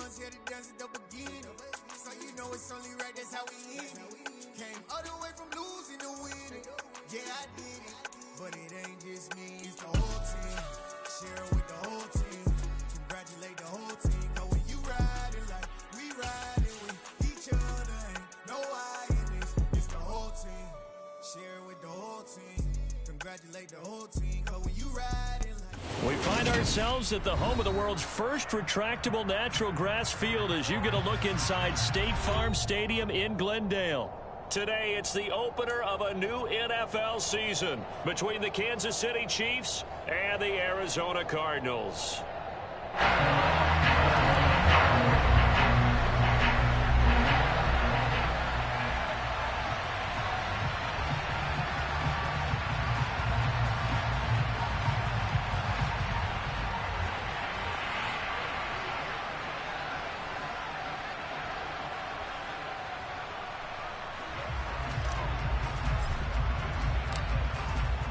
ones here to dance at the beginning. So you know it's only right, that's how we end it. Came all the way from losing to winning. Yeah, I did it, but it ain't just me, it's the whole team. Share it with the whole team. Congratulate the whole team. Cause when you riding like we riding with each other, ain't no I in this. It's the whole team. Share it with the whole team. Congratulate the whole team. Cause when you riding like... We find ourselves at the home of the world's first retractable natural grass field as you get a look inside State Farm Stadium in Glendale. Today, it's the opener of a new NFL season between the Kansas City Chiefs and the Arizona Cardinals.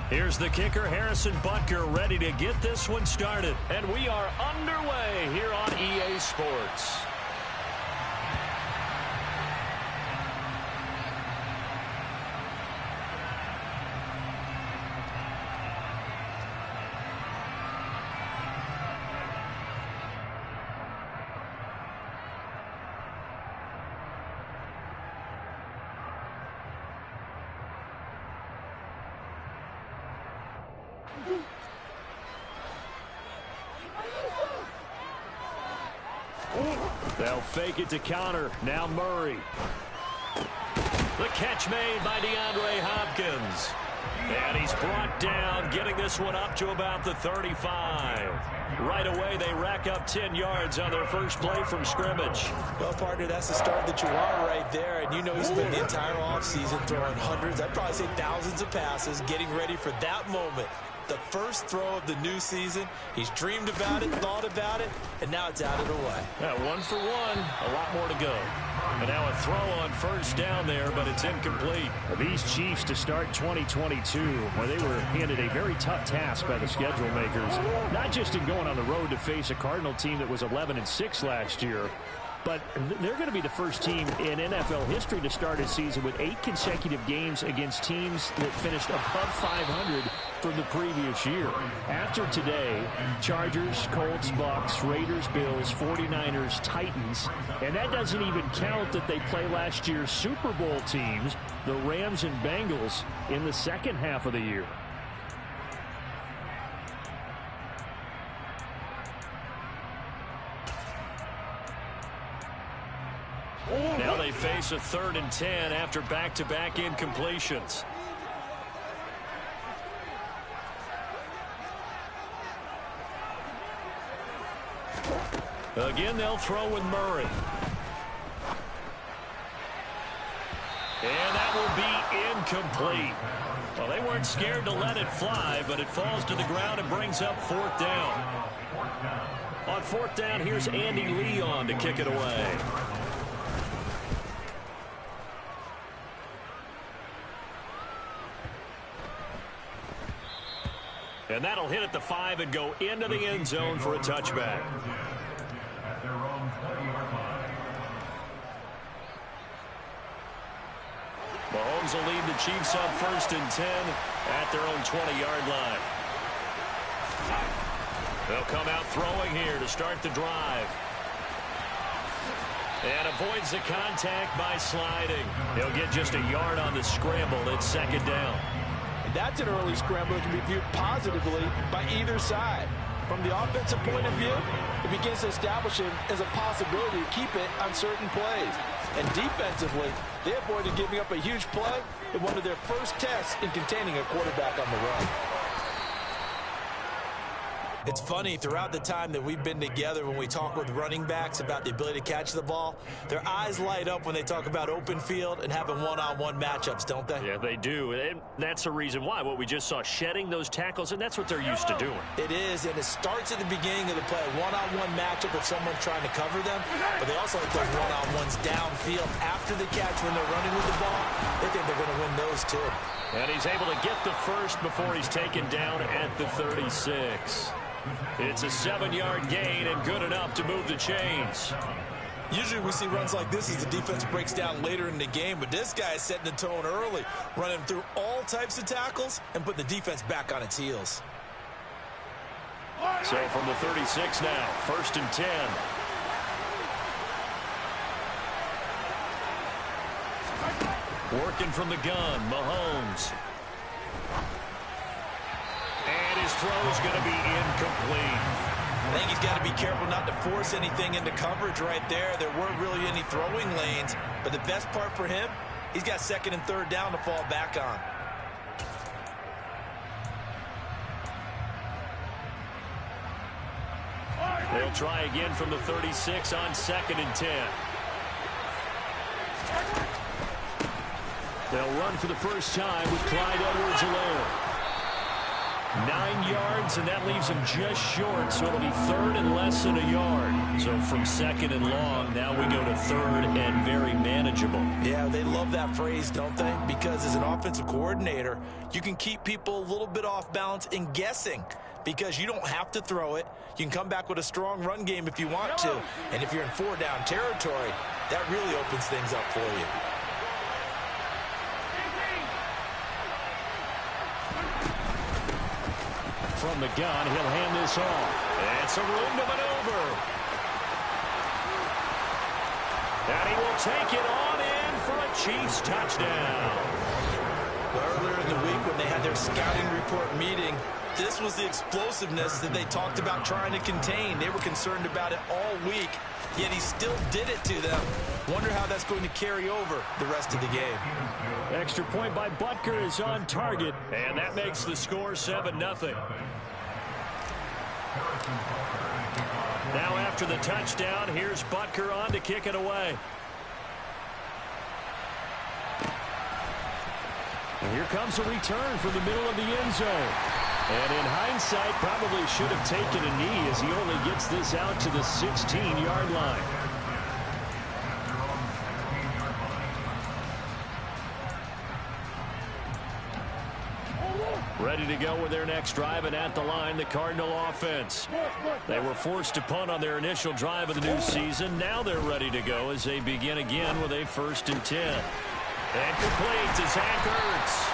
Here's the kicker, Harrison Butker, ready to get this one started. And we are underway here on EA Sports. They'll fake it to counter. Now Murray. The catch made by DeAndre Hopkins. And he's brought down, getting this one up to about the 35. Right away, they rack up 10 yards on their first play from scrimmage. Well, partner, that's the start that you want right there. And you know he's spent the entire offseason throwing hundreds, I'd probably say thousands of passes, getting ready for that moment. The first throw of the new season. He's dreamed about it, thought about it, and now it's out of the way. Yeah, 1 for 1, a lot more to go. And now a throw on first down there, but it's incomplete. These Chiefs to start 2022, where they were handed a very tough task by the schedule makers, not just in going on the road to face a Cardinal team that was 11-6 last year, but they're going to be the first team in NFL history to start a season with 8 consecutive games against teams that finished above 500 from the previous year. After today, Chargers, Colts, Bucks, Raiders, Bills, 49ers, Titans, and that doesn't even count that they play last year's Super Bowl teams, the Rams and Bengals, in the second half of the year. Now they face a 3rd and 10 after back-to-back incompletions. Again, they'll throw with Murray. And that will be incomplete. Well, they weren't scared to let it fly, but it falls to the ground and brings up 4th down. On 4th down, here's Andy Leon to kick it away. And that'll hit at the 5 and go into the end zone for a touchback. Mahomes will lead the Chiefs on 1st and 10 at their own 20-yard line. They'll come out throwing here to start the drive. And avoids the contact by sliding. He'll get just a yard on the scramble. It's 2nd down. That's an early scramble that can be viewed positively by either side. From the offensive point of view, it begins to establish him as a possibility to keep it on certain plays. And defensively, they avoided giving up a huge play in one of their first tests in containing a quarterback on the run. It's funny, throughout the time that we've been together, when we talk with running backs about the ability to catch the ball, their eyes light up when they talk about open field and having one-on-one matchups, don't they? Yeah, they do. And that's the reason why. What we just saw, shedding those tackles, and that's what they're used to doing. It is, and it starts at the beginning of the play. One-on-one matchup if someone's trying to cover them, but they also like those one-on-ones downfield after the catch when they're running with the ball. They think they're going to win those, too. And he's able to get the first before he's taken down at the 36. It's a 7-yard gain and good enough to move the chains. Usually we see runs like this as the defense breaks down later in the game, but this guy is setting the tone early, running through all types of tackles and putting the defense back on its heels. So from the 36 now, 1st and 10. Working from the gun, Mahomes. And his throw's going to be incomplete. I think he's got to be careful not to force anything into coverage right there. There weren't really any throwing lanes, but the best part for him, he's got 2nd and 3rd down to fall back on. They'll try again from the 36 on 2nd and 10. They'll run for the first time with Clyde Edwards-Helaire. 9 yards, and that leaves him just short, so it'll be 3rd and less than a yard. So from 2nd and long, now we go to 3rd and very manageable. Yeah, they love that phrase, don't they? Because as an offensive coordinator, you can keep people a little bit off balance and guessing because you don't have to throw it. You can come back with a strong run game if you want to. And if you're in 4-down territory, that really opens things up for you. From the gun, he'll hand this off. It's a room to maneuver. And he will take it on in for a Chiefs touchdown. Earlier in the week when they had their scouting report meeting, this was the explosiveness that they talked about trying to contain. They were concerned about it all week, yet he still did it to them. Wonder how that's going to carry over the rest of the game. Extra point by Butker is on target, and that makes the score 7-0. Now after the touchdown, here's Butker on to kick it away. And here comes a return from the middle of the end zone. And in hindsight, probably should have taken a knee as he only gets this out to the 16-yard line. Ready to go with their next drive, and at the line, the Cardinal offense. They were forced to punt on their initial drive of the new season. Now they're ready to go as they begin again with a 1st and 10. And complete to Zach Ertz.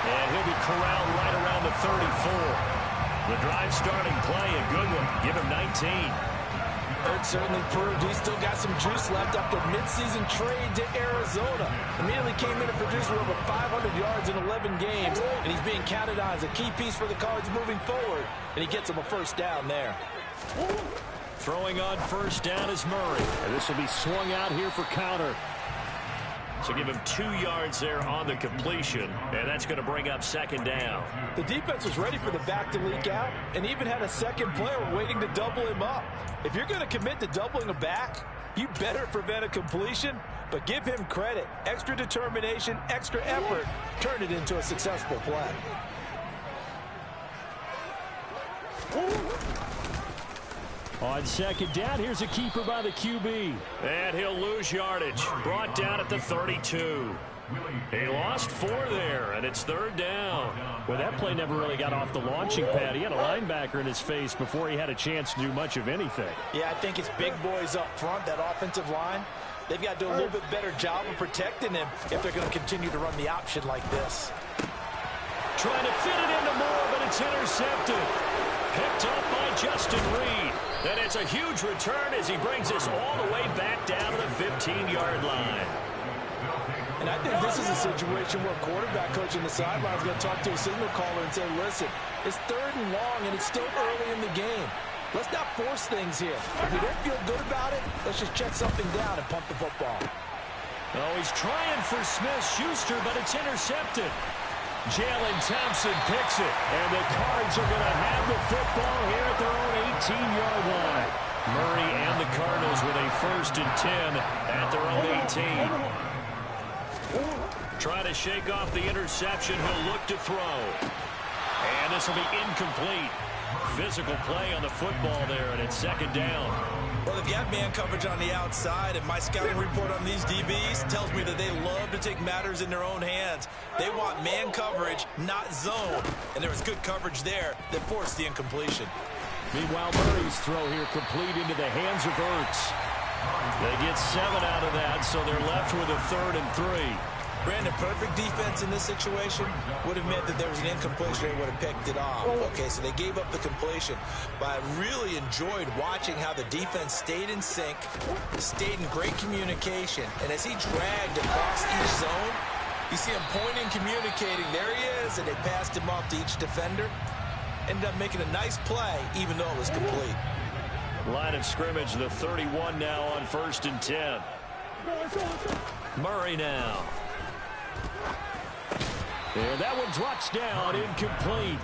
And he'll be corralled right around the 34. The drive starting play, a good one. Give him 19. Ertz certainly proved he's still got some juice left after midseason trade to Arizona. Immediately came in and produced over 500 yards in 11 games, and he's being counted on as a key piece for the Cards moving forward, and he gets him a 1st down there. Throwing on 1st down is Murray. And this will be swung out here for counter. So give him 2 yards there on the completion, and that's going to bring up 2nd down. The defense was ready for the back to leak out and even had a second player waiting to double him up. If you're going to commit to doubling a back, you better prevent a completion, but give him credit. Extra determination, extra effort, turn it into a successful play. On 2nd down, here's a keeper by the QB. And he'll lose yardage. Brought down at the 32. He lost 4 there, and it's 3rd down. Well, that play never really got off the launching pad. He had a linebacker in his face before he had a chance to do much of anything. Yeah, I think it's big boys up front, that offensive line. They've got to do a little bit better job of protecting him if they're going to continue to run the option like this. Trying to fit it into Moore, but it's intercepted. Picked up by Justin Reed. And it's a huge return as he brings us all the way back down to the 15-yard line. And I think this is a situation where a quarterback coach in the sideline is going to talk to a signal caller and say, listen, it's 3rd and long, and it's still early in the game. Let's not force things here. If we don't feel good about it, let's just check something down and pump the football. Oh, he's trying for Smith-Schuster, but it's intercepted. Jalen Thompson picks it, and the Cards are going to have the football here at their own 18-yard line. Murray and the Cardinals with a 1st and 10 at their own 18. Trying to shake off the interception. He'll look to throw. And this will be incomplete. Physical play on the football there, and it's 2nd down. Well, if you have man coverage on the outside, and my scouting report on these DBs tells me that they love to take matters in their own hands. They want man coverage, not zone. And there was good coverage there that forced the incompletion. Meanwhile, Murray's throw here complete into the hands of Ertz. They get 7 out of that, so they're left with a 3rd and 3. Brandon, perfect defense in this situation would have meant that there was an incompletion. They would have picked it off. Okay, so they gave up the completion. But I really enjoyed watching how the defense stayed in sync, stayed in great communication. And as he dragged across each zone, you see him pointing, communicating. There he is, and they passed him off to each defender. Ended up making a nice play, even though it was complete. Line of scrimmage, the 31 now on 1st and 10. Murray now. And that one drops down, incomplete.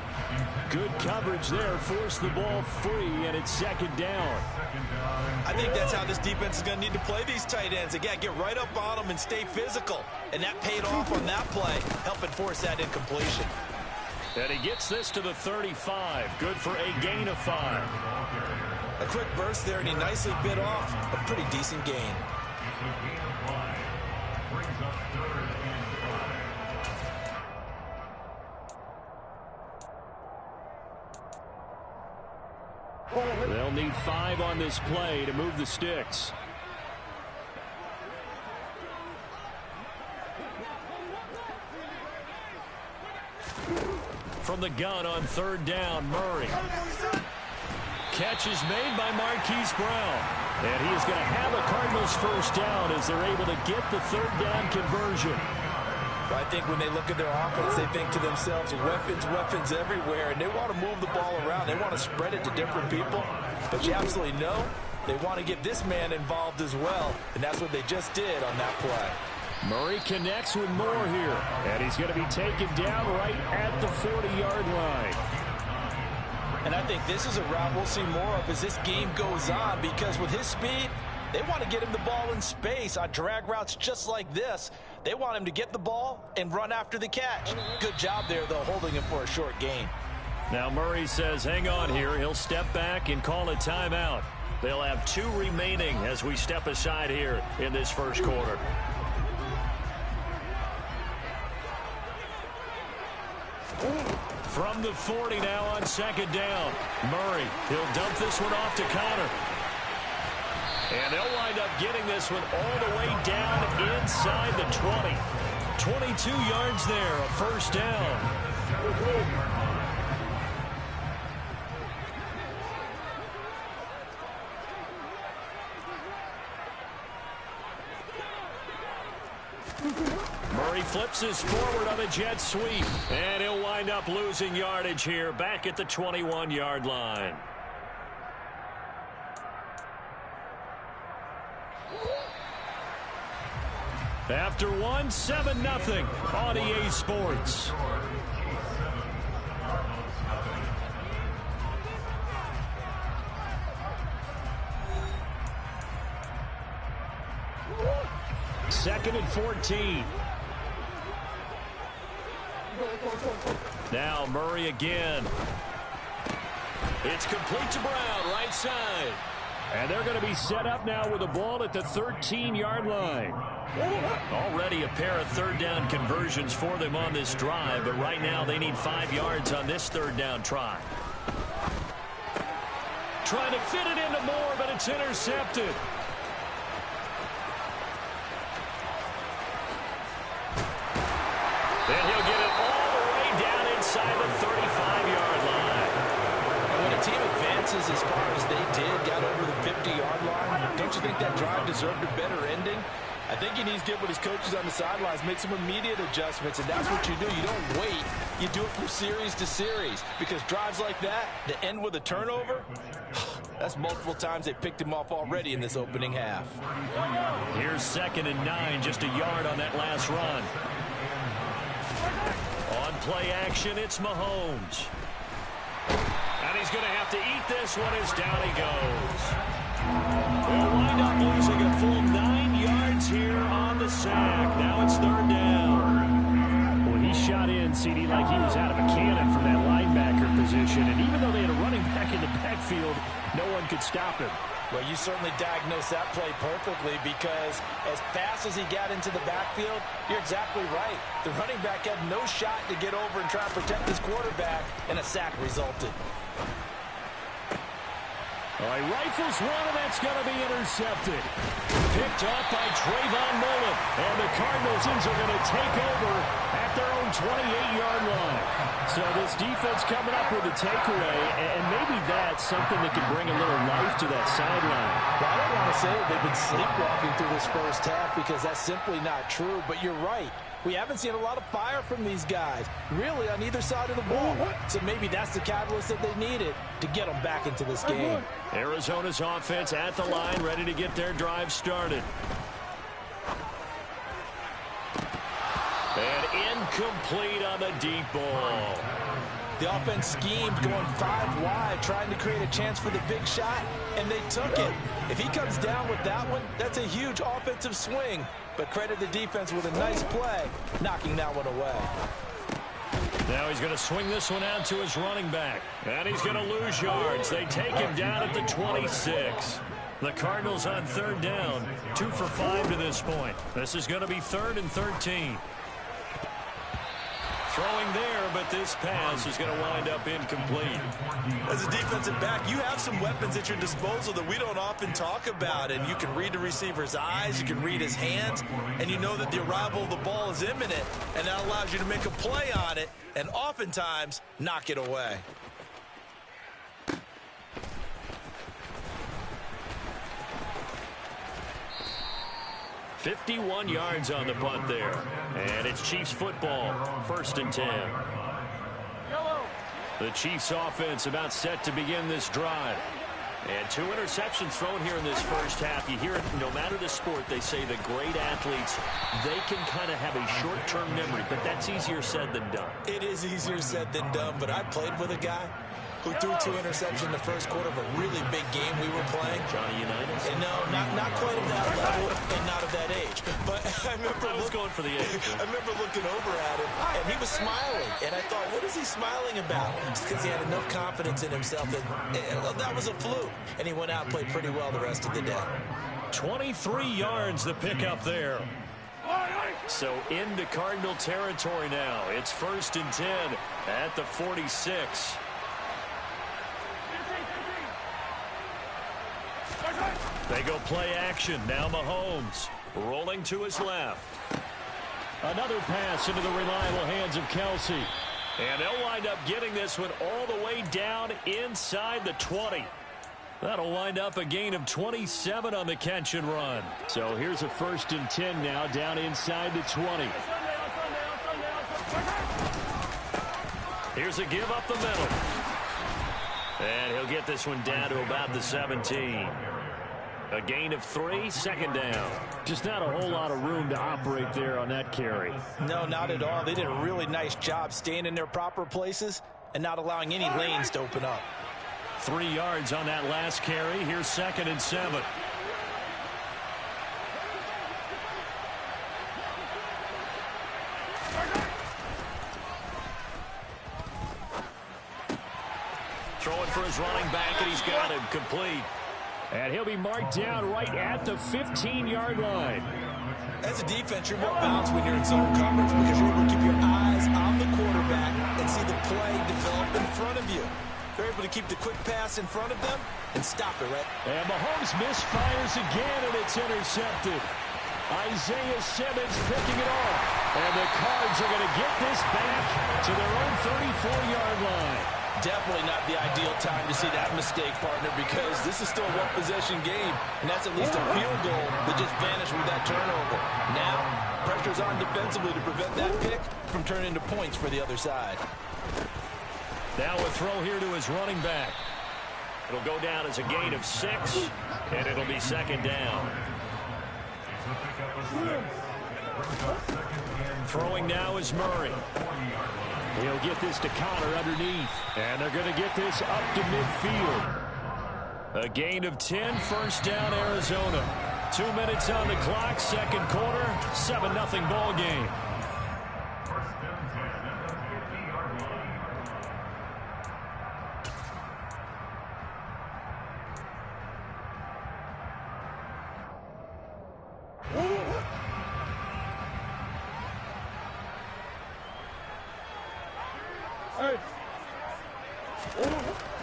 Good coverage there, forced the ball free, and it's 2nd down. I think that's how this defense is going to need to play these tight ends. Again, get right up on them and stay physical. And that paid off on that play, helping force that incompletion. And he gets this to the 35. Good for a gain of 5. A quick burst there, and he nicely bit off a pretty decent gain. They'll need 5 on this play to move the sticks. From the gun on 3rd down, Murray. Catch is made by Marquise Brown. And he is going to have a Cardinals 1st down as they're able to get the 3rd down conversion. I think when they look at their offense, they think to themselves, weapons everywhere, and they want to move the ball around. They want to spread it to different people. But you absolutely know they want to get this man involved as well, and that's what they just did on that play. Murray connects with Moore here, and he's going to be taken down right at the 40-yard line. And I think this is a route we'll see more of as this game goes on, because with his speed, they want to get him the ball in space on drag routes just like this. They want him to get the ball and run after the catch. Good job there, though, holding him for a short gain. Now Murray says, hang on here. He'll step back and call a timeout. They'll have 2 remaining as we step aside here in this 1st quarter. From the 40 now on 2nd down. Murray, he'll dump this one off to Connor. And they'll wind up getting this one all the way down inside the 20. 22 yards there, a 1st down. Murray flips his forward on a jet sweep. And he'll wind up losing yardage here back at the 21-yard line. After 1, 7-0 on EA Sports. Second and 14. Now Murray again. It's complete to Brown, right side. And they're going to be set up now with the ball at the 13-yard line. Already a pair of 3rd down conversions for them on this drive, but right now they need 5 yards on this 3rd down try. Trying to fit it into Moore, but it's intercepted. And he'll get it all the way down inside the 35-yard line. And when a team advances as far as they did, got over the 50-yard line, don't you think that drive deserved a better ending? I think he needs to get with his coaches on the sidelines, make some immediate adjustments, and that's what you do. You don't wait. You do it from series to series, because drives like that, that end with a turnover, that's multiple times they picked him off already in this opening half. Here's 2nd and 9, just a yard on that last run. On play action, it's Mahomes. And he's going to have to eat this one as down he goes. They'll wind up losing a full 9 yards here on the sack. Now it's 3rd down. Well, he shot in, CD, like he was out of a cannon from that linebacker position. And even though they had a running back in the backfield, no one could stop him. Well, you certainly diagnosed that play perfectly, because as fast as he got into the backfield, you're exactly right. The running back had no shot to get over and try to protect his quarterback, and a sack resulted. All right, rifles one, and that's going to be intercepted. Picked up by Trayvon Mullen. And the Cardinals are going to take over at their own 28-yard line. So this defense coming up with a takeaway, and maybe that's something that can bring a little life to that sideline. Well, I don't want to say that they've been sleepwalking through this first half because that's simply not true, but you're right. We haven't seen a lot of fire from these guys, really, on either side of the ball. So maybe that's the catalyst that they needed to get them back into this game. Arizona's offense at the line, ready to get their drive started. And incomplete on the deep ball. The offense schemed going 5 wide, trying to create a chance for the big shot, and they took it. If he comes down with that one, that's a huge offensive swing. But credit the defense with a nice play, knocking that one away. Now he's going to swing this one out to his running back. And he's going to lose yards. They take him down at the 26. The Cardinals on third down, 2 for 5 to this point. This is going to be 3rd and 13. Throwing there, but this pass is going to wind up incomplete. As a defensive back, you have some weapons at your disposal that we don't often talk about, and you can read the receiver's eyes, you can read his hands, and you know that the arrival of the ball is imminent, and that allows you to make a play on it and oftentimes knock it away. "51 yards on the punt there. And it's Chiefs football, 1st and 10. The Chiefs offense about set to begin this drive. And 2 interceptions thrown here in this first half. You hear it, no matter the sport, they say the great athletes, they can kind of have a short-term memory, but that's easier said than done. It is easier said than done, but I played with a guy who threw 2 interceptions in the first quarter of a really big game we were playing. Johnny Unitas? And no, not quite of that level and not of that age. But I remember going for the age. I remember looking over at him, and he was smiling. And I thought, what is he smiling about? It's because he had enough confidence in himself that that was a fluke. And he went out and played pretty well the rest of the day. 23 yards the pickup there. So into Cardinal territory now. It's 1st and 10 at the 46. They go play action. Now Mahomes rolling to his left. Another pass into the reliable hands of Kelsey. And they'll wind up getting this one all the way down inside the 20. That'll wind up a gain of 27 on the catch and run. So here's a 1st and 10 now down inside the 20. Here's a give up the middle. And he'll get this one down to about the 17. A gain of 3, 2nd down. Just not a whole lot of room to operate there on that carry. No, not at all. They did a really nice job staying in their proper places and not allowing any lanes to open up. 3 yards on that last carry. Here's 2nd and 7. Throwing for his running back, and he's got him complete. And he'll be marked down right at the 15-yard line. As a defense, you're more balanced when you're in zone coverage because you're able to keep your eyes on the quarterback and see the play develop in front of you. They're able to keep the quick pass in front of them and stop it, right? And Mahomes misfires again, and it's intercepted. Isaiah Simmons picking it off. And the Cards are going to get this back to their own 34-yard line. Definitely not the ideal time to see that mistake, partner, because this is still a one-possession game, and that's at least a field goal that just vanished with that turnover. Now, pressure's on defensively to prevent that pick from turning into points for the other side. Now a throw here to his running back. It'll go down as a gain of 6, and it'll be 2nd down. Throwing now is Murray. He'll get this to Connor underneath. And they're going to get this up to midfield. A gain of 10, 1st down Arizona. 2 minutes on the clock, 2nd quarter, 7-0 ball game.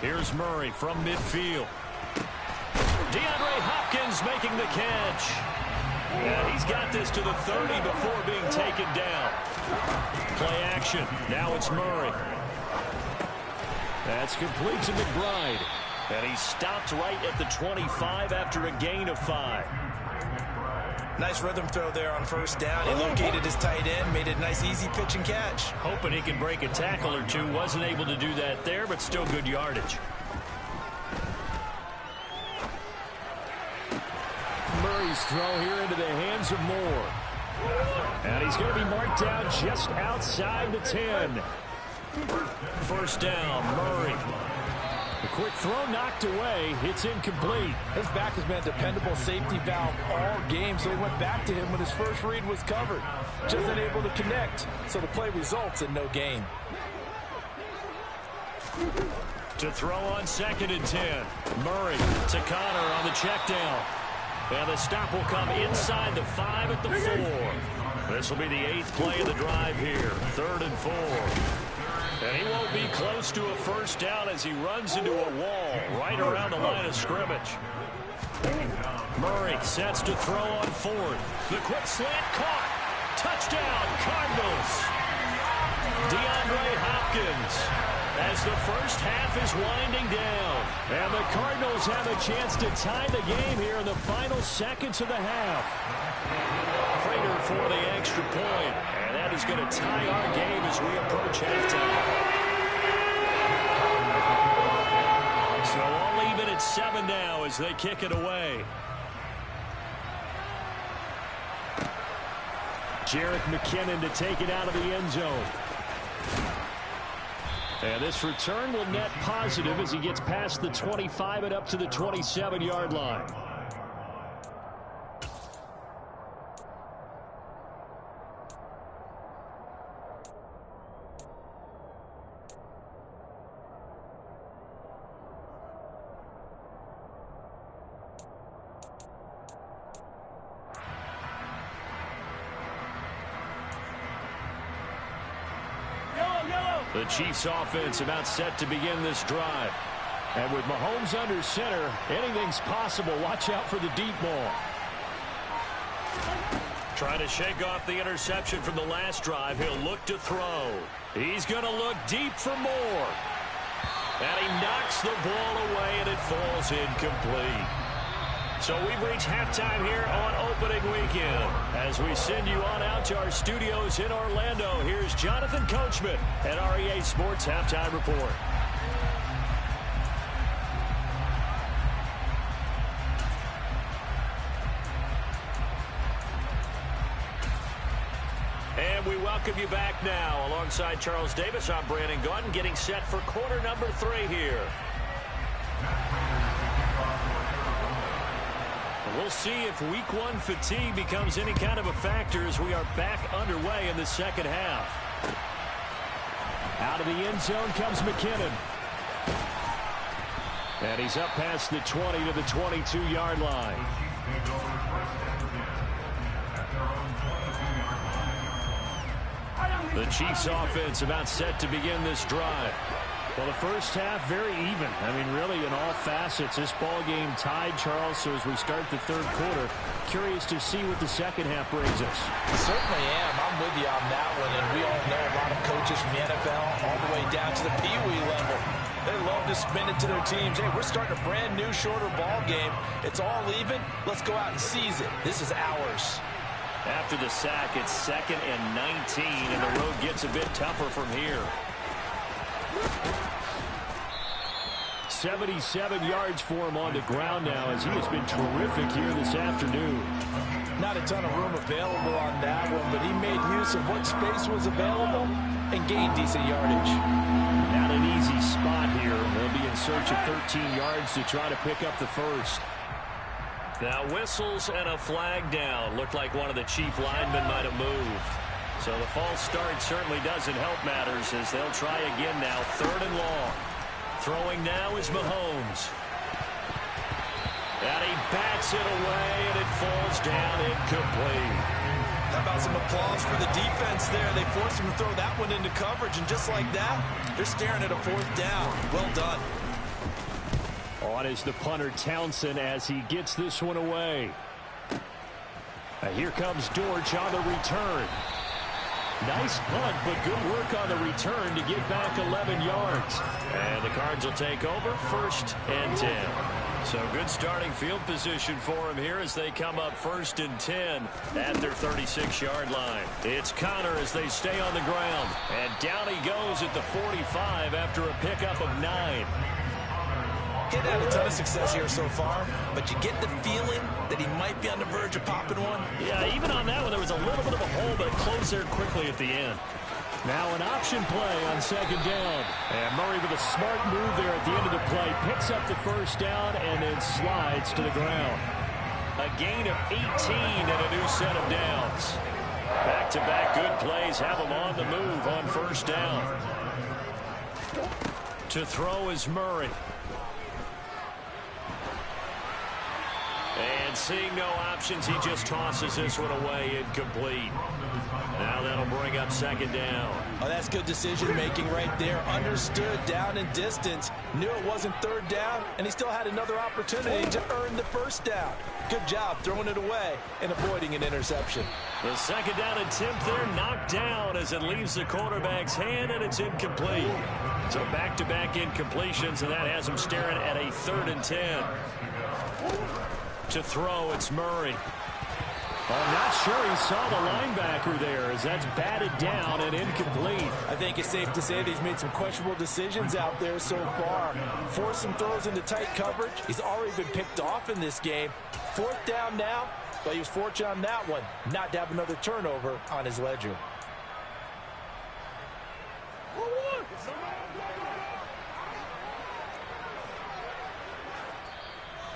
Here's Murray from midfield. Hopkins making the catch. And he's got this to the 30 before being taken down. Play action. Now it's Murray. That's complete to McBride. And he's stopped right at the 25 after a gain of 5. Nice rhythm throw there on first down. He located his tight end, made it a nice easy pitch and catch. Hoping he can break a tackle or two. Wasn't able to do that there, but still good yardage. Murray's throw here into the hands of Moore. And he's going to be marked down just outside the 10. First down, Murray. The quick throw knocked away. It's incomplete. His back has been a dependable safety valve all game, so he went back to him when his first read was covered. Just unable to connect, so the play results in no gain. To throw on 2nd and 10. Murray to Connor on the check down. And the stop will come inside the 5 at the 4. This will be the 8th play of the drive here. 3rd and 4. And he won't be close to a first down as he runs into a wall right around the line of scrimmage. Murray sets to throw on 4th. The quick slant caught. Touchdown, Cardinals. DeAndre Hopkins as the first half is winding down. And the Cardinals have a chance to tie the game here in the final seconds of the half. Prater for the extra point. And that is going to tie our game as we approach halftime. So all even at 7 now as they kick it away. Jerick McKinnon to take it out of the end zone. And this return will net positive as he gets past the 25 and up to the 27-yard line. The Chiefs offense about set to begin this drive. And with Mahomes under center, anything's possible. Watch out for the deep ball. Trying to shake off the interception from the last drive. He'll look to throw. He's going to look deep for more. And he knocks the ball away, and it falls incomplete. So we've reached halftime here on opening weekend. As we send you on out to our studios in Orlando, here's Jonathan Coachman at REA Sports Halftime Report. And we welcome you back now. Alongside Charles Davis, I'm Brandon Gunn, getting set for quarter number 3 here. We'll see if week 1 fatigue becomes any kind of a factor as we are back underway in the second half. Out of the end zone comes McKinnon. And he's up past the 20 to the 22-yard line. The Chiefs offense about set to begin this drive. Well, the first half, very even. I mean, really, in all facets, this ball game tied, Charles. So as we start the third quarter, curious to see what the second half brings us. Certainly am. I'm with you on that one. And we all know a lot of coaches from the NFL all the way down to the Pee-wee level. They love to spin it to their teams. Hey, we're starting a brand new, shorter ball game. It's all even. Let's go out and seize it. This is ours. After the sack, it's 2nd and 19, and the road gets a bit tougher from here. 77 yards for him on the ground now as he has been terrific here this afternoon. Not a ton of room available on that one, but he made use of what space was available and gained decent yardage. Not an easy spot here. They'll be in search of 13 yards to try to pick up the first. Now whistles and a flag down. Looked like one of the Chief linemen might have moved. So the false start certainly doesn't help matters as they'll try again now. 3rd and long. Throwing now is Mahomes. And he bats it away, and it falls down incomplete. How about some applause for the defense there? They forced him to throw that one into coverage, and just like that, they're staring at a 4th down. Well done. On is the punter Townsend as he gets this one away. Here comes Dortch on the return. Nice punt, but good work on the return to get back 11 yards. And the Cards will take over, 1st and 10. So good starting field position for him here as they come up 1st and 10 at their 36-yard line. It's Connor as they stay on the ground. And down he goes at the 45 after a pickup of 9. He's had a ton of success here so far, but you get the feeling that he might be on the verge of popping one. Yeah, even on that one, there was a little bit of a hole, but it closed there quickly at the end. Now an option play on 2nd down. And Murray with a smart move there at the end of the play. Picks up the 1st down and then slides to the ground. A gain of 18 and a new set of downs. Back-to-back good plays have them on the move on 1st down. To throw is Murray. And seeing no options, he just tosses this one away, incomplete. Now that'll bring up 2nd down. Oh, that's good decision-making right there. Understood down and distance. Knew it wasn't 3rd down, and he still had another opportunity to earn the 1st down. Good job throwing it away and avoiding an interception. The 2nd down attempt there knocked down as it leaves the quarterback's hand, and it's incomplete. So back-to-back incompletions, and that has him staring at a 3rd and 10. To throw, it's Murray. I'm not sure he saw the linebacker there as that's batted down and incomplete. I think it's safe to say that he's made some questionable decisions out there so far. Forced some throws into tight coverage. He's already been picked off in this game. 4th down now, but he was fortunate on that one not to have another turnover on his ledger.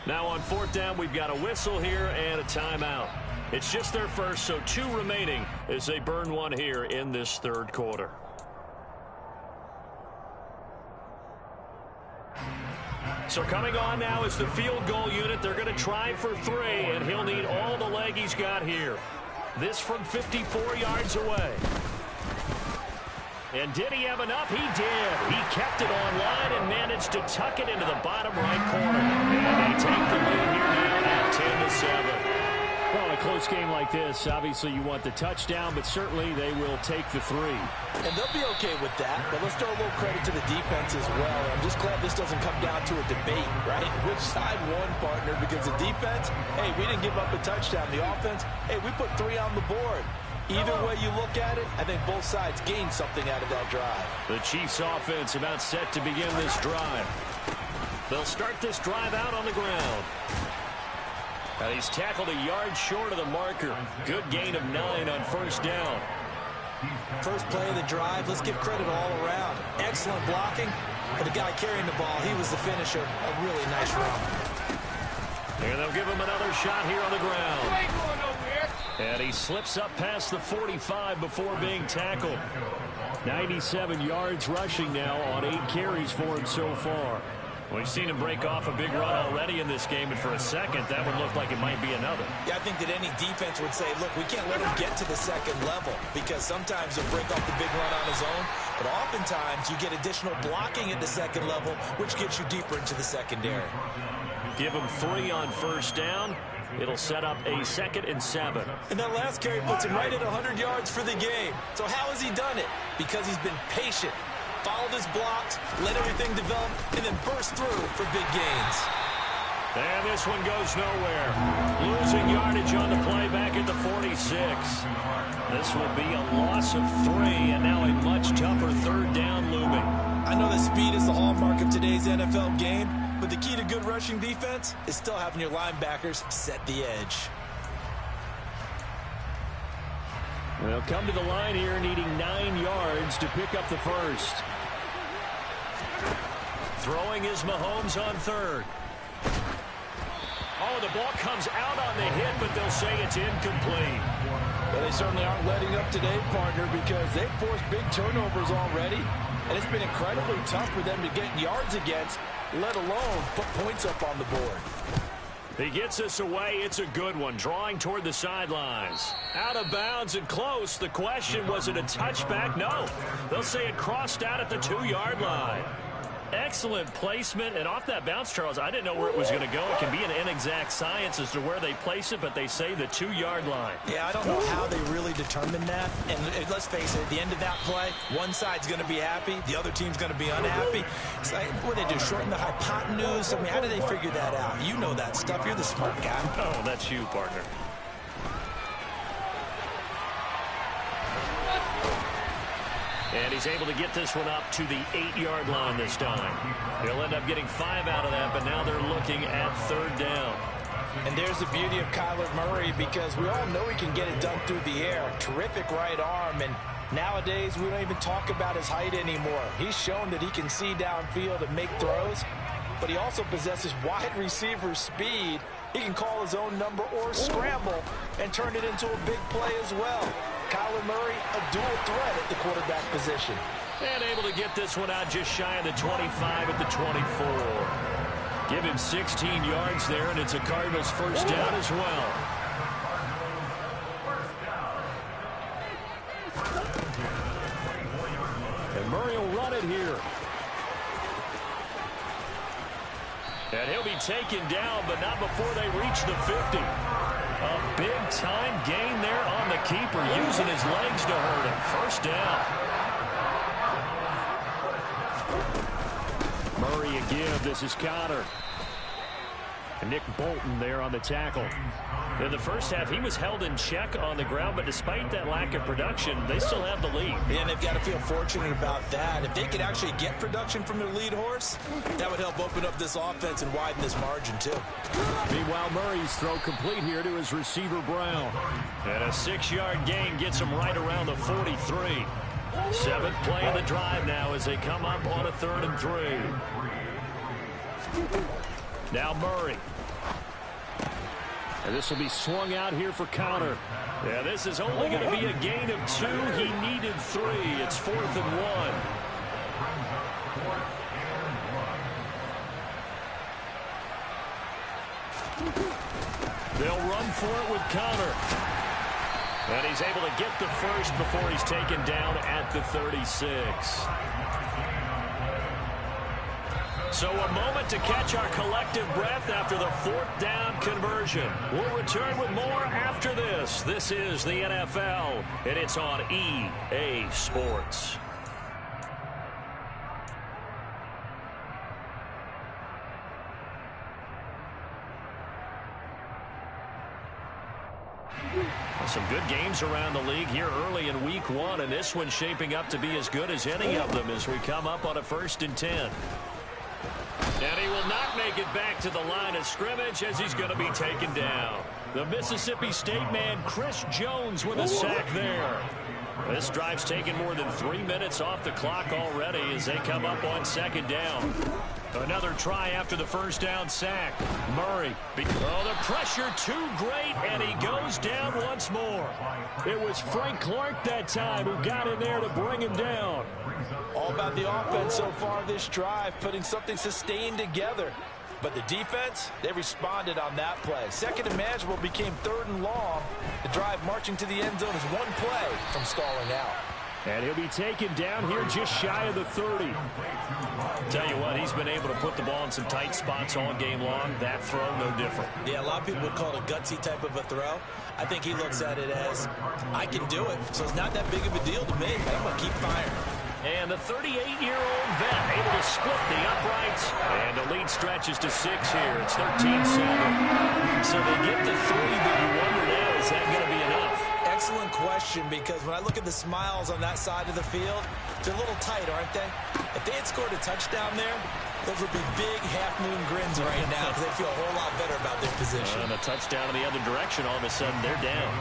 Now on 4th down, we've got a whistle here and a timeout. It's just their first, so 2 remaining as they burn one here in this 3rd quarter. So coming on now is the field goal unit. They're going to try for 3, and he'll need all the leg he's got here. This from 54 yards away. And did he have enough? He did. He kept it online and managed to tuck it into the bottom right corner. And they take the lead here now at 10-7. Well, in a close game like this, obviously you want the touchdown, but certainly they will take the 3. And they'll be okay with that, but let's throw a little credit to the defense as well. I'm just glad this doesn't come down to a debate, right? Which side won, partner? Because the defense, hey, we didn't give up a touchdown. The offense, hey, we put 3 on the board. Either way you look at it, I think both sides gained something out of that drive. The Chiefs offense about set to begin this drive. They'll start this drive out on the ground. And he's tackled a yard short of the marker. Good gain of 9 on 1st down. First play of the drive, let's give credit all around. Excellent blocking, but the guy carrying the ball, he was the finisher. A really nice run. And they'll give him another shot here on the ground. And he slips up past the 45 before being tackled. 97 yards rushing now on 8 carries for him so far. We've seen him break off a big run already in this game, and for a second, that would look like it might be another. Yeah, I think that any defense would say, look, we can't let him get to the 2nd level, because sometimes he'll break off the big run on his own, but oftentimes you get additional blocking at the 2nd level, which gets you deeper into the secondary. Give him 3 on 1st down. It'll set up a 2nd and 7. And that last carry puts him right at 100 yards for the game. So how has he done it? Because he's been patient, followed his blocks, let everything develop, and then burst through for big gains. And this one goes nowhere. Losing yardage on the play back at the 46. This will be a loss of 3, and now a much tougher 3rd down looming. I know that speed is the hallmark of today's NFL game, but the key to good rushing defense is still having your linebackers set the edge. They'll come to the line here needing 9 yards to pick up the 1st. Throwing is Mahomes on 3rd. Oh, the ball comes out on the hit, but they'll say it's incomplete. Well, they certainly aren't letting up today, partner, because they've forced big turnovers already, and it's been incredibly tough for them to get yards against, let alone put points up on the board. He gets this away. It's a good one. Drawing toward the sidelines. Out of bounds and close. The question, was it a touchback? No. They'll say it crossed out at the 2-yard line. Excellent placement, and off that bounce, Charles, I didn't know where it was going to go. It can be an inexact science as to where they place it, but they say the 2-yard line. Yeah, I don't know how they really determined that. And let's face it, at the end of that play, one side's going to be happy, the other team's going to be unhappy. It's like, what do they do, shorten the hypotenuse? I mean, how do they figure that out? You know that stuff. You're the smart guy. Oh, that's you, partner. And he's able to get this one up to the 8-yard line this time. He'll end up getting 5 out of that, but now they're looking at 3rd down. And there's the beauty of Kyler Murray, because we all know he can get it done through the air. Terrific right arm, and nowadays we don't even talk about his height anymore. He's shown that he can see downfield and make throws, but he also possesses wide receiver speed. He can call his own number or scramble and turn it into a big play as well. Kyler Murray, a dual threat at the quarterback position. And able to get this one out just shy of the 25 at the 24. Give him 16 yards there, and it's a Cardinals first down as well. And Murray will run it here. And he'll be taken down, but not before they reach the 50. A big-time gain there on the keeper, using his legs to hurt him. First down. Murray a give. This is Connor. And Nick Bolton there on the tackle. In the first half, he was held in check on the ground, but despite that lack of production, they still have the lead. And they've got to feel fortunate about that. If they could actually get production from their lead horse, that would help open up this offense and widen this margin, too. Meanwhile, Murray's throw complete here to his receiver, Brown. And a 6-yard gain gets him right around the 43. 7th play of the drive now as they come up on a 3rd and 3. Now Murray. And this will be swung out here for Connor. Yeah, this is only going to be a gain of 2. He needed 3. It's 4th and 1. They'll run for it with Connor. And he's able to get the first before he's taken down at the 36. So a moment to catch our collective breath after the 4th down conversion. We'll return with more after this. This is the NFL, and it's on EA Sports. Some good games around the league here early in week 1, and this one's shaping up to be as good as any of them as we come up on a 1st and 10. And he will not make it back to the line of scrimmage as he's going to be taken down. The Mississippi State man, Chris Jones, with a sack there. This drive's taken more than 3 minutes off the clock already as they come up on 2nd down. Another try after the 1st down sack. Murray. Oh, the pressure too great, and he goes down once more. It was Frank Clark that time who got in there to bring him down. All about the offense so far this drive, putting something sustained together. But the defense, they responded on that play. 2nd and manageable became 3rd and long. The drive marching to the end zone is 1 play from stalling out. And he'll be taken down here just shy of the 30. Tell you what, he's been able to put the ball in some tight spots all game long. That throw, no different. Yeah, a lot of people would call it a gutsy type of a throw. I think he looks at it as, I can do it, so it's not that big of a deal to me. I'm going to keep firing. And the 38-year-old vet able to split the uprights. And the lead stretches to 6 here. It's 13-7. So they get the 3, but you wonder now, is that going to be enough? Excellent question, because when I look at the smiles on that side of the field, they're a little tight, aren't they? If they had scored a touchdown there, those would be big half-moon grins right now because they feel a whole lot better about their position. And a touchdown in the other direction, all of a sudden they're down.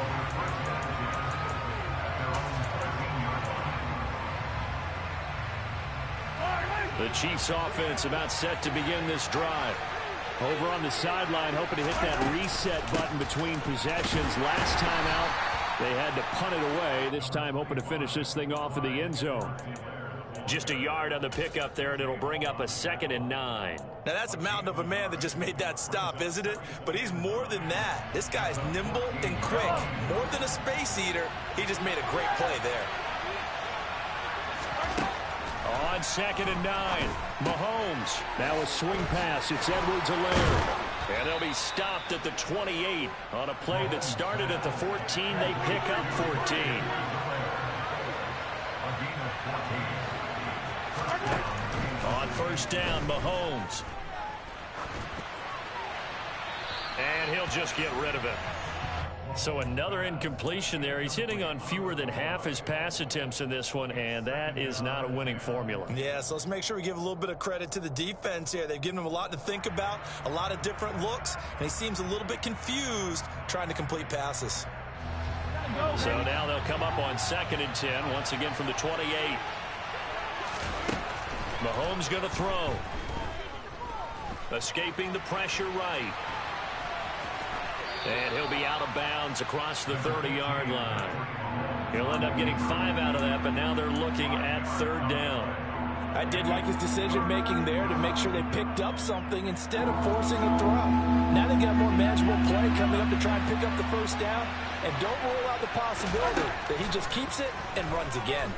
The Chiefs offense about set to begin this drive. Over on the sideline, hoping to hit that reset button between possessions. Last time out, they had to punt it away. This time hoping to finish this thing off in the end zone. Just a yard on the pickup there, and it'll bring up a 2nd and 9. Now, that's a mountain of a man that just made that stop, isn't it? But he's more than that. This guy's nimble and quick. More than a space eater, he just made a great play there. On on 2nd and 9. Mahomes. Now a swing pass. It's Edwards-Helaire. And they'll be stopped at the 28 on a play that started at the 14. They pick up 14. On first down, Mahomes. And he'll just get rid of it. So another incompletion there. He's hitting on fewer than half his pass attempts in this one, and that is not a winning formula. Yeah, so let's make sure we give a little bit of credit to the defense here. They've given him a lot to think about, a lot of different looks, and he seems a little bit confused trying to complete passes. So now they'll come up on 2nd and 10, once again from the 28. Mahomes going to throw. Escaping the pressure right. And he'll be out of bounds across the 30-yard line. He'll end up getting 5 out of that, but now they're looking at 3rd down. I did like his decision-making there to make sure they picked up something instead of forcing a throw. Now they got more manageable play coming up to try and pick up the first down, and don't rule out the possibility that he just keeps it and runs again.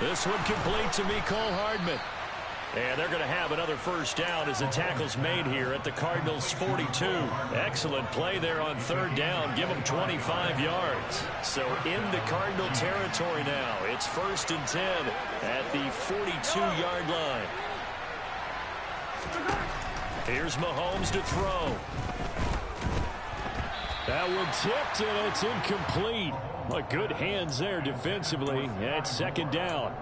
This one complete to Mecole Hardman. And they're going to have another first down as the tackle's made here at the Cardinals' 42. Excellent play there on 3rd down. Give them 25 yards. So into Cardinal territory now. It's 1st and 10 at the 42-yard line. Here's Mahomes to throw. That one tipped, and it's incomplete. But good hands there defensively. At 2nd down.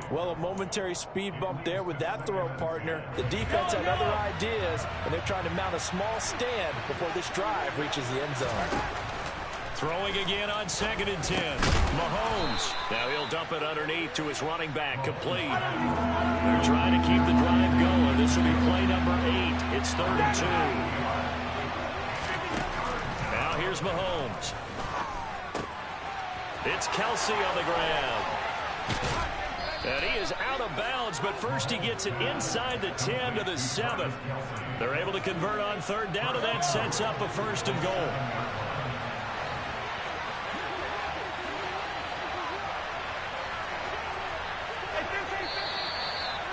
Well, a momentary speed bump there with that throw, partner. The defense had other ideas, and they're trying to mount a small stand before this drive reaches the end zone. Throwing again on 2nd and 10. Mahomes. Now he'll dump it underneath to his running back. Complete. They're trying to keep the drive going. This will be play number 8. It's 3rd and 2. Now here's Mahomes. It's Kelsey on the grab. And he is out of bounds, but first he gets it inside the 10 to the 7. They're able to convert on 3rd down, and that sets up a 1st and goal.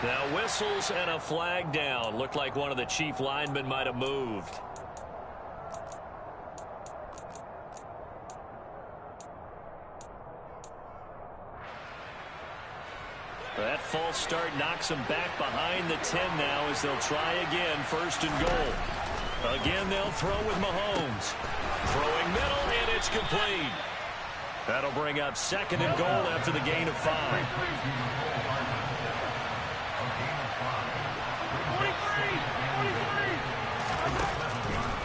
Now whistles and a flag down. Looked like one of the chief linemen might have moved. That false start knocks them back behind the 10 now as they'll try again, 1st and goal. Again, they'll throw with Mahomes. Throwing middle, and it's complete. That'll bring up 2nd and goal after the gain of 5.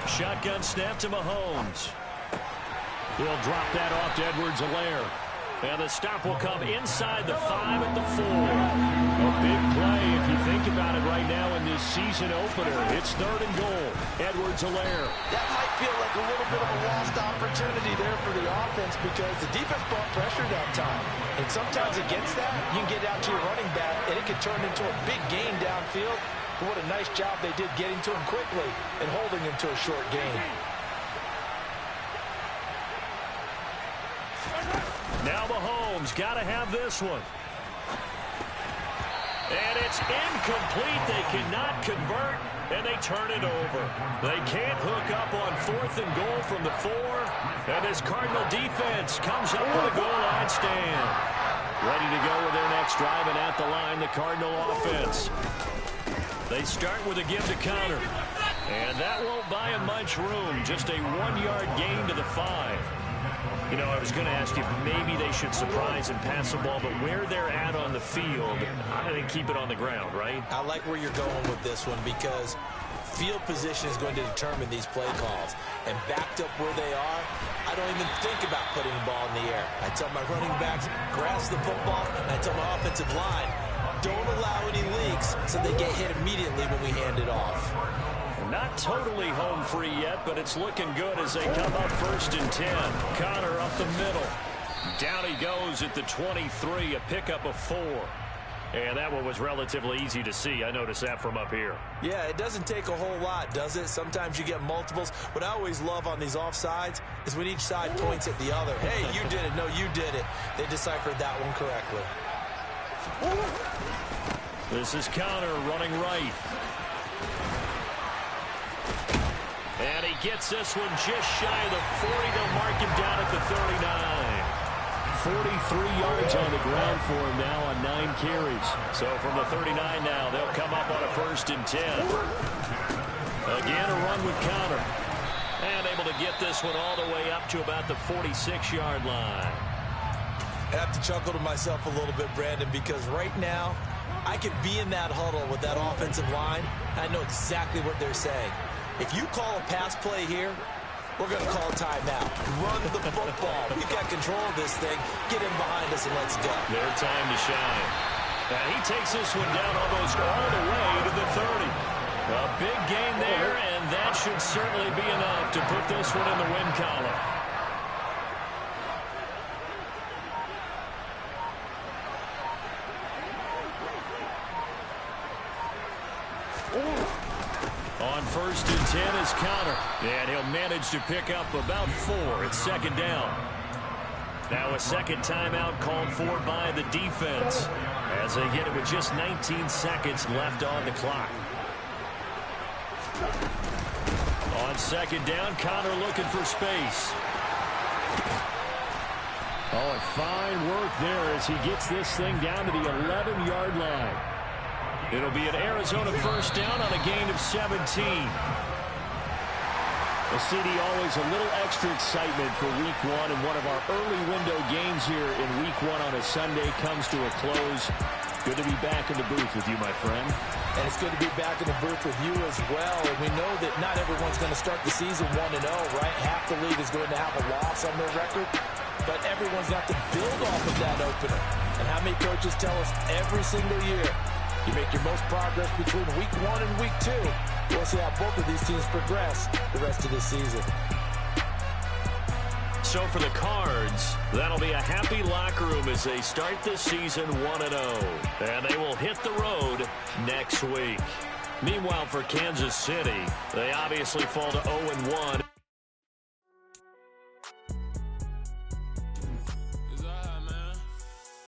Shotgun snap to Mahomes. He'll drop that off to Edwards-Helaire. And the stop will come inside the 5 at the 4. A big play if you think about it right now in this season opener. It's 3rd and goal. Edwards-Helaire. That might feel like a little bit of a lost opportunity there for the offense because the defense brought pressure that time. And sometimes against that, you can get out to your running back, and it can turn into a big gain downfield. But what a nice job they did getting to him quickly and holding him to a short gain. Now Mahomes got to have this one. And it's incomplete. They cannot convert, and they turn it over. They can't hook up on 4th and goal from the 4. And this Cardinal defense comes up with a goal line stand. Ready to go with their next drive, and at the line, the Cardinal offense. They start with a give to counter. And that won't buy them much room. Just a 1-yard gain to the 5. You know, I was going to ask you if maybe they should surprise and pass the ball, but where they're at on the field, I think keep it on the ground, right? I like where you're going with this one because field position is going to determine these play calls. And backed up where they are, I don't even think about putting the ball in the air. I tell my running backs, grasp the football, and I tell my offensive line, don't allow any leaks so they get hit immediately when we hand it off. Not totally home free yet, but it's looking good as they come up 1st and 10. Connor up the middle. Down he goes at the 23, a pickup of 4. And that one was relatively easy to see. I noticed that from up here. Yeah, it doesn't take a whole lot, does it? Sometimes you get multiples. What I always love on these offsides is when each side points at the other. Hey, you did it. No, you did it. They deciphered that one correctly. This is Connor running right. And he gets this one just shy of the 40. They'll mark him down at the 39. 43 yards on the ground for him now on 9 carries. So from the 39 now, they'll come up on a 1st and 10. Again, a run with Connor. And able to get this one all the way up to about the 46-yard line. I have to chuckle to myself a little bit, Brandon, because right now I could be in that huddle with that offensive line. I know exactly what they're saying. If you call a pass play here, we're going to call a timeout. Run the football. We've got control of this thing. Get in behind us and let's go. Their time to shine. And he takes this one down almost all the way to the 30. A big gain there, and that should certainly be enough to put this one in the win column. On 1st and 10 is Connor. And he'll manage to pick up about 4 at 2nd down. Now a second timeout called for by the defense as they get it with just 19 seconds left on the clock. On 2nd down, Connor looking for space. Oh, and fine work there as he gets this thing down to the 11-yard line. It'll be an Arizona 1st down on a gain of 17. Well, CD, always a little extra excitement for Week 1, and one of our early window games here in Week 1 on a Sunday comes to a close. Good to be back in the booth with you, my friend. And it's good to be back in the booth with you as well. And we know that not everyone's going to start the season 1-0, right? Half the league is going to have a loss on their record, but everyone's got to build off of that opener. And how many coaches tell us every single year, you make your most progress between Week 1 and Week 2. We'll see how both of these teams progress the rest of this season. So for the Cards, that'll be a happy locker room as they start this season 1-0. And they will hit the road next week. Meanwhile, for Kansas City, they obviously fall to 0-1.